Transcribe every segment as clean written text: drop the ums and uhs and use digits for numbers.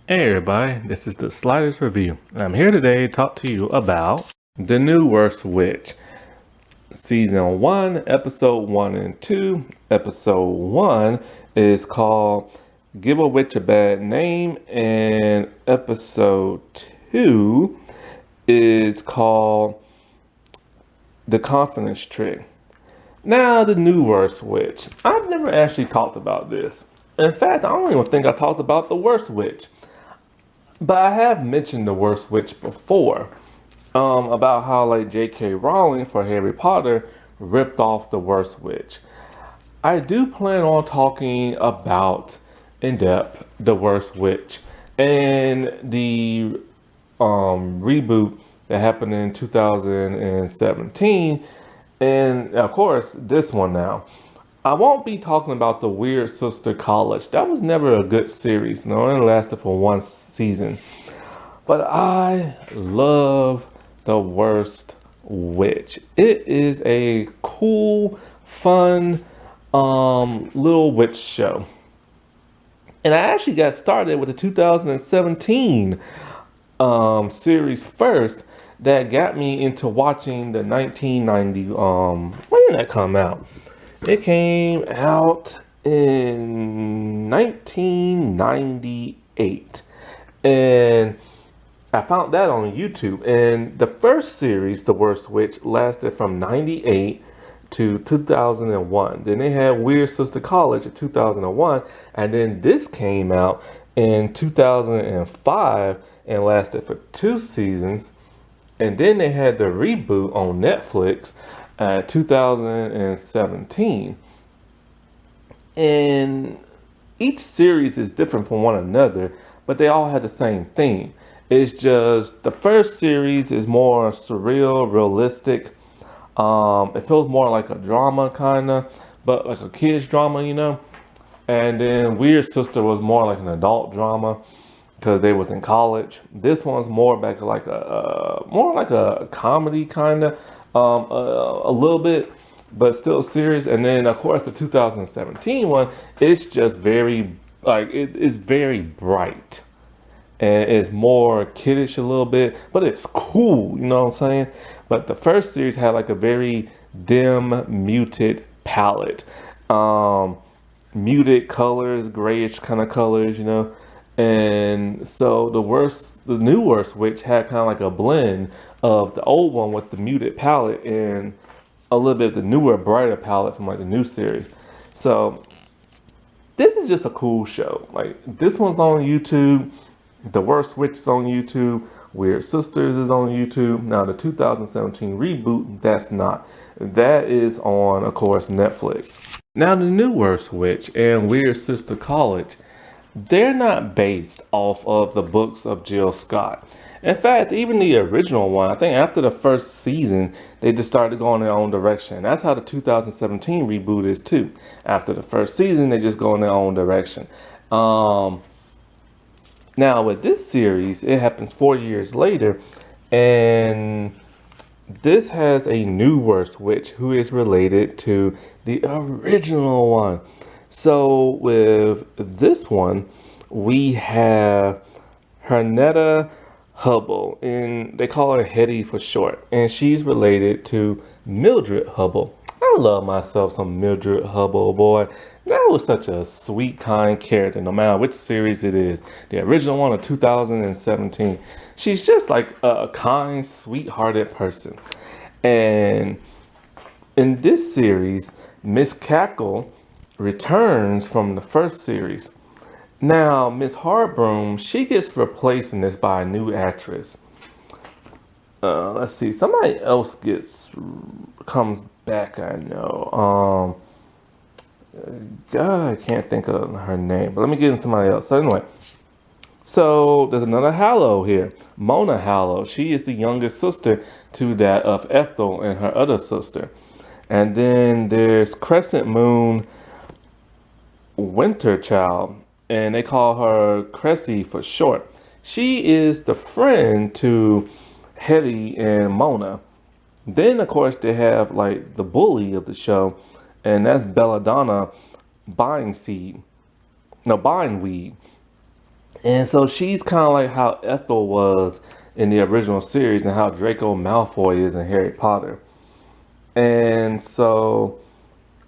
Hey everybody, this is the Sliders Review. I'm here today to talk to you about The New Worst Witch, Season 1, Episode 1 and 2. Episode 1 is called Give a Witch a Bad Name, and Episode 2 is called The Confidence Trick. Now, The New Worst Witch. I've never actually talked about this. In fact, I don't even think I talked about The Worst Witch. But I have mentioned The Worst Witch before, about how like J.K. Rowling for Harry Potter ripped off The Worst Witch. I do plan on talking about in depth The Worst Witch and the reboot that happened in 2017, and of course this one now. I won't be talking about the Weird Sister College. That was never a good series. No, it only lasted for one season. But I love The Worst Witch. It is a cool, fun, little witch show. And I actually got started with the 2017 series first that got me into watching the 1990 when did that come out? It came out in 1998. And I found that on YouTube. And the first series, The Worst Witch, lasted from 98 to 2001. Then they had Weird Sister College in 2001. And then this came out in 2005 and lasted for 2 seasons. And then they had the reboot on Netflix 2017. And each series is different from one another, but they all had the same theme. It's just the first series is more surreal, realistic. It feels more like a drama kind of, but like a kid's drama, you know. And then Weird Sister was more like an adult drama because they was in college. This one's more back to like a more like a comedy kind of, a little bit, but still serious. And then of course the 2017 one, it's just very like it is very bright and it's more kiddish a little bit, but it's cool, you know what I'm saying? But the first series had like a very dim, muted palette. Muted colors, grayish kind of colors, you know. And so the new worst witch had kind of like a blend of the old one with the muted palette and a little bit of the newer, brighter palette from like the new series. So this is just a cool show. Like this one's on YouTube. The Worst Witch is on YouTube. Weird Sisters is on YouTube. Now the 2017 reboot, that's not. That is on, of course, Netflix. Now the new Worst Witch and Weird Sister College, they're not based off of the books of Jill Scott. In fact, even the original one, I think after the first season, they just started going their own direction. That's how the 2017 reboot is too. After the first season, they just go in their own direction. Now with this series, it happens 4 years later, and this has a new Worst Witch who is related to the original one. So with this one, we have Hernetta Hubble, and they call her Hetty for short, and she's related to Mildred Hubble. I love myself some Mildred Hubble, boy. That was such a sweet, kind character, no matter which series it is. The original one of 2017. She's just like a kind, sweet-hearted person. And in this series, Miss Cackle returns from the first series. Now, Miss Harbroom, she gets replaced in this by a new actress. Let's see, somebody else comes back. I know. God, I can't think of her name, but let me get in somebody else. So anyway, so there's another Hallow here, Mona Hallow. She is the youngest sister to that of Ethel and her other sister. And then there's Crescent Moon Winterchild, and they call her Cressy for short. She is the friend to Hetty and Mona. Then, of course, they have like the bully of the show, and that's Belladonna Bindweed. And so she's kind of like how Ethel was in the original series and how Draco Malfoy is in Harry Potter. And so,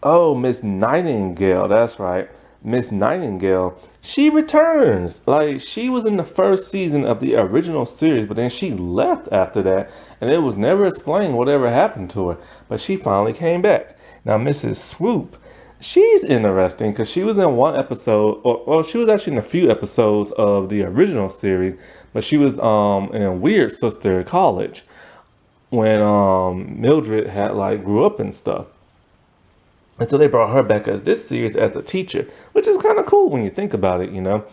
oh, Miss Nightingale, that's right. Miss Nightingale, she returns. Like, she was in the first season of the original series, but then she left after that, and it was never explained whatever happened to her. But she finally came back. Now, Mrs. Swoop, she's interesting because she was in one episode, or well, she was actually in a few episodes of the original series, but she was in Weird Sister College when Mildred had like grew up and stuff. And so they brought her back as this series as a teacher, which is kind of cool when you think about it, you know.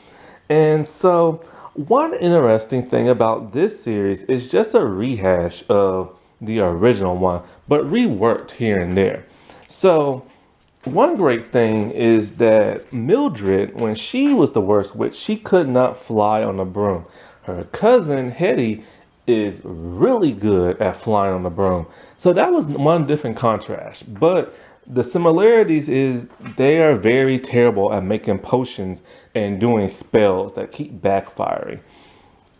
And so one interesting thing about this series is just a rehash of the original one, but reworked here and there. So one great thing is that Mildred, when she was the worst witch, she could not fly on a broom. Her cousin Hetty is really good at flying on the broom. So that was one different contrast. But the similarities is they are very terrible at making potions and doing spells that keep backfiring.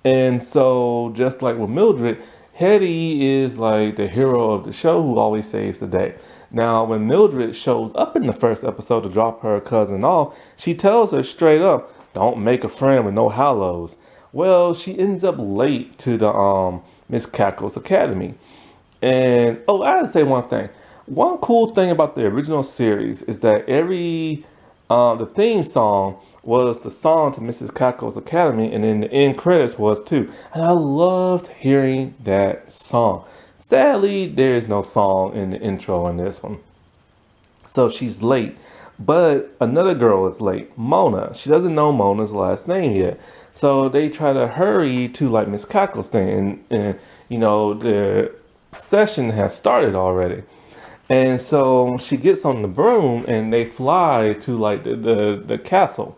And so, just like with Mildred, Hetty is like the hero of the show who always saves the day. Now, when Mildred shows up in the first episode to drop her cousin off, she tells her straight up, "Don't make a friend with no Hallows." Well, she ends up late to the Miss Cackle's Academy. And oh, I gotta say one thing. One cool thing about the original series is that the theme song was the song to Mrs. Cackle's Academy, and then the end credits was too. And I loved hearing that song. Sadly, there is no song in the intro in this one. So she's late. But another girl is late, Mona. She doesn't know Mona's last name yet. So they try to hurry to like Miss Cackle's thing. And you know, the session has started already. And so she gets on the broom and they fly to like the castle.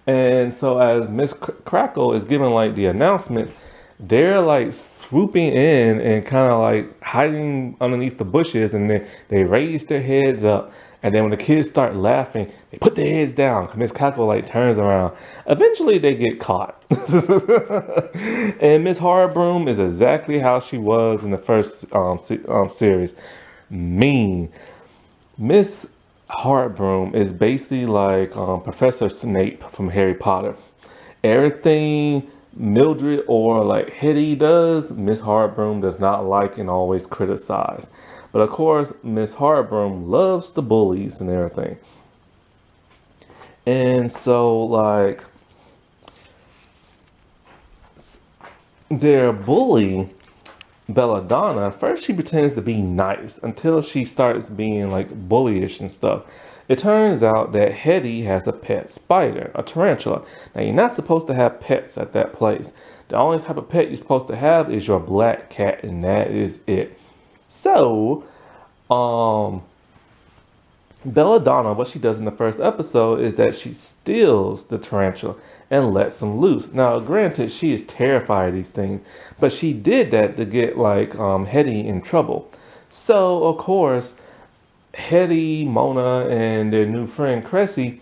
And so as Miss Crackle is giving like the announcements, they're like swooping in and kind of like hiding underneath the bushes, and then they raise their heads up. And then when the kids start laughing, they put their heads down. Miss Cackle like turns around. Eventually they get caught. And Miss Horribroom is exactly how she was in the first series. Mean. Miss Horribroom is basically like Professor Snape from Harry Potter. Everything Mildred or like Hetty does, Miss Horribroom does not like and always criticize. But of course, Miss Horribroom loves the bullies and everything. And so like their bully Belladonna, first she pretends to be nice until she starts being like bullyish and stuff. It turns out that Hetty has a pet spider, a tarantula. Now you're not supposed to have pets at that place. The only type of pet you're supposed to have is your black cat, and that is it. So, Belladonna, what she does in the first episode is that she steals the tarantula and lets him loose. Now, granted, she is terrified of these things, but she did that to get like Hetty in trouble. So, of course, Hetty, Mona, and their new friend Cressy,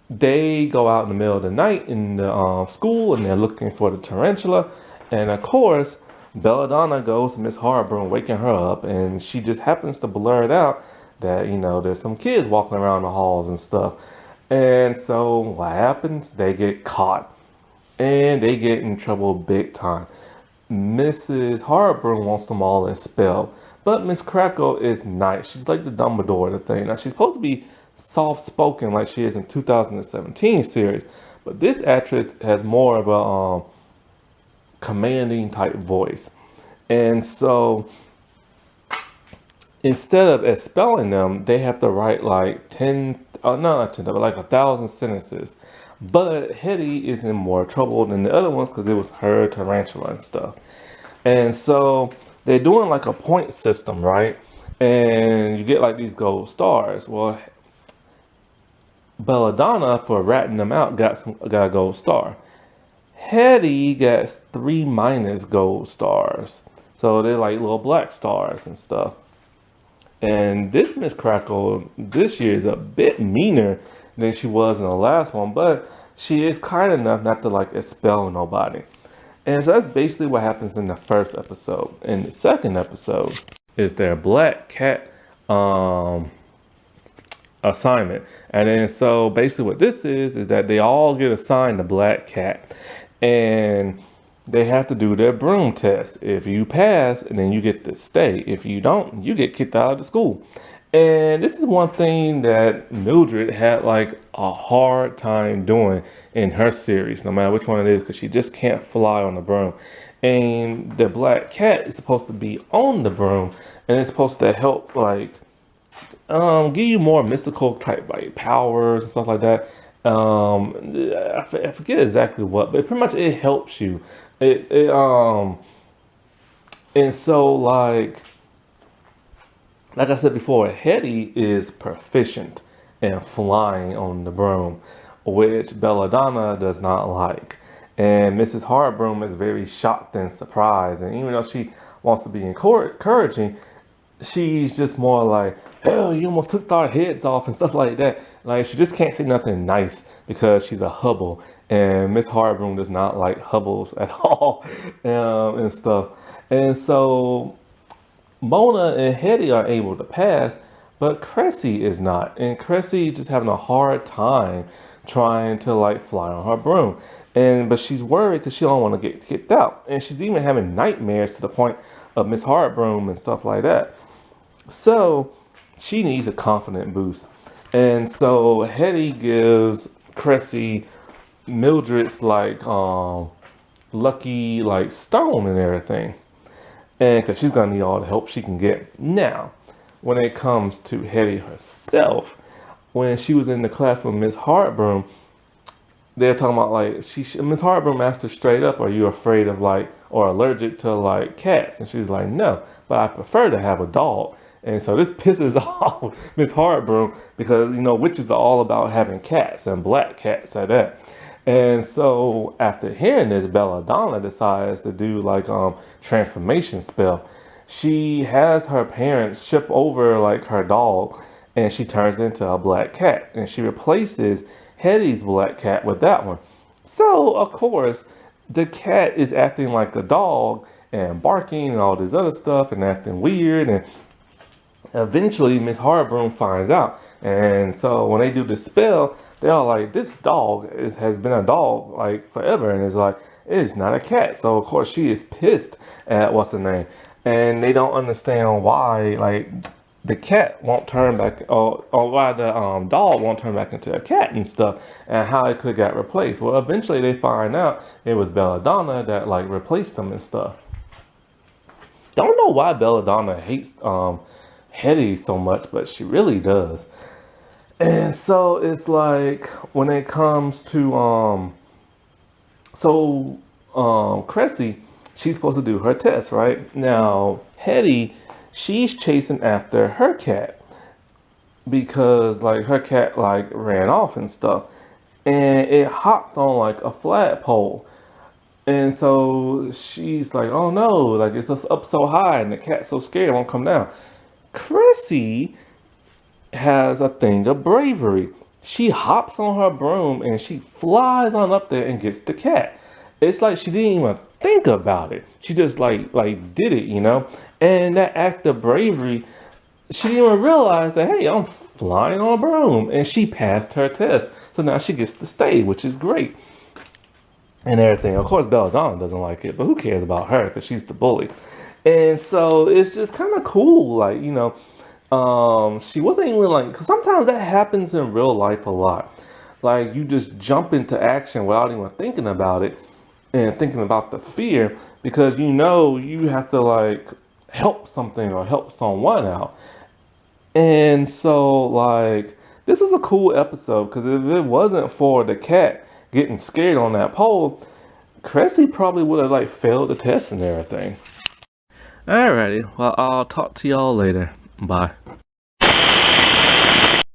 they go out in the middle of the night in the school and they're looking for the tarantula. And of course, Belladonna goes to Miss Horribroom, waking her up, and she just happens to blurt out that, you know, there's some kids walking around the halls and stuff. And so what happens? They get caught and they get in trouble big time. Mrs. Horribroom wants them all expelled, but Miss Crackle is nice. She's like the Dumbledore of the thing. Now she's supposed to be soft-spoken like she is in 2017 series, but this actress has more of a commanding type voice. And so instead of expelling them, they have to write like 10, no, not 10, but like 1,000 sentences. But Hetty is in more trouble than the other ones because it was her tarantula and stuff. And so they're doing like a point system, right? And you get like these gold stars. Well, Belladonna, for ratting them out, got a gold star. Hetty gets 3 minus gold stars. So they're like little black stars and stuff. And this Miss Crackle this year is a bit meaner than she was in the last one, but she is kind enough not to like expel nobody. And so that's basically what happens in the first episode. In the second episode is their black cat assignment. And then so basically what this is that they all get assigned a black cat, and they have to do their broom test. If you pass, and then you get to stay. If you don't, you get kicked out of the school. And this is one thing that Mildred had like a hard time doing in her series, no matter which one it is, because she just can't fly on the broom. And the black cat is supposed to be on the broom, and it's supposed to help like give you more mystical type like powers and stuff like that. I forget exactly what, but pretty much it helps you. It and so like I said before, Hetty is proficient in flying on the broom, which Belladonna does not like. And Mrs. Hardbroom is very shocked and surprised. And even though she wants to be encouraging, she's just more like, hell, you almost took our heads off and stuff like that. Like, she just can't say nothing nice because she's a Hubble. And Miss Hardbroom does not like Hubbles at all and stuff. And so Mona and Hetty are able to pass, but Cressy is not. And Cressy is just having a hard time trying to like fly on her broom. But she's worried because she don't want to get kicked out. And she's even having nightmares to the point of Miss Hardbroom and stuff like that. So she needs a confident boost. And so Hetty gives Cressy Mildred's like lucky like stone and everything. And because she's gonna need all the help she can get. Now, when it comes to Hetty herself, when she was in the class with Miss Hardbroom, they're talking about like Miss Hardbroom asked her straight up, "Are you afraid of like or allergic to like cats?" And she's like, "No, but I prefer to have a dog." And so this pisses off Miss Hardbroom because you know witches are all about having cats and black cats at that. And so after hearing this, Belladonna decides to do like transformation spell. She has her parents ship over like her dog, and she turns into a black cat, and she replaces Hetty's black cat with that one. So of course the cat is acting like a dog and barking and all this other stuff and acting weird, and eventually Miss Hardbroom finds out. And so when they do the spell, they're all like, this dog has been a dog like forever, and it's like, it's not a cat. So of course she is pissed at what's her name, and they don't understand why like the cat won't turn back, or why the dog won't turn back into a cat and stuff, and how it could get replaced. Well, eventually they find out it was Belladonna that like replaced them and stuff. Don't know why Belladonna hates Hetty so much, but she really does. And so it's like when it comes to Cressy, she's supposed to do her test, right? Now Hetty, she's chasing after her cat because like her cat like ran off and stuff, and it hopped on like a flagpole. And so she's like, oh no, like it's just up so high and the cat's so scared it won't come down. Cressy has a thing of bravery. She hops on her broom and she flies on up there and gets the cat. It's like she didn't even think about it. She just like did it, you know? And that act of bravery, she didn't even realize that, hey, I'm flying on a broom. And she passed her test. So now she gets to stay, which is great. And everything. Of course, Belladonna doesn't like it, but who cares about her because she's the bully. And so it's just kind of cool, like, you know, she wasn't even like, because sometimes that happens in real life a lot. Like you just jump into action without even thinking about it and thinking about the fear, because you know you have to like help something or help someone out. And so like this was a cool episode, because if it wasn't for the cat getting scared on that pole, Cressy probably would have like failed the test and everything. Alrighty, well, I'll talk to y'all later. Bye.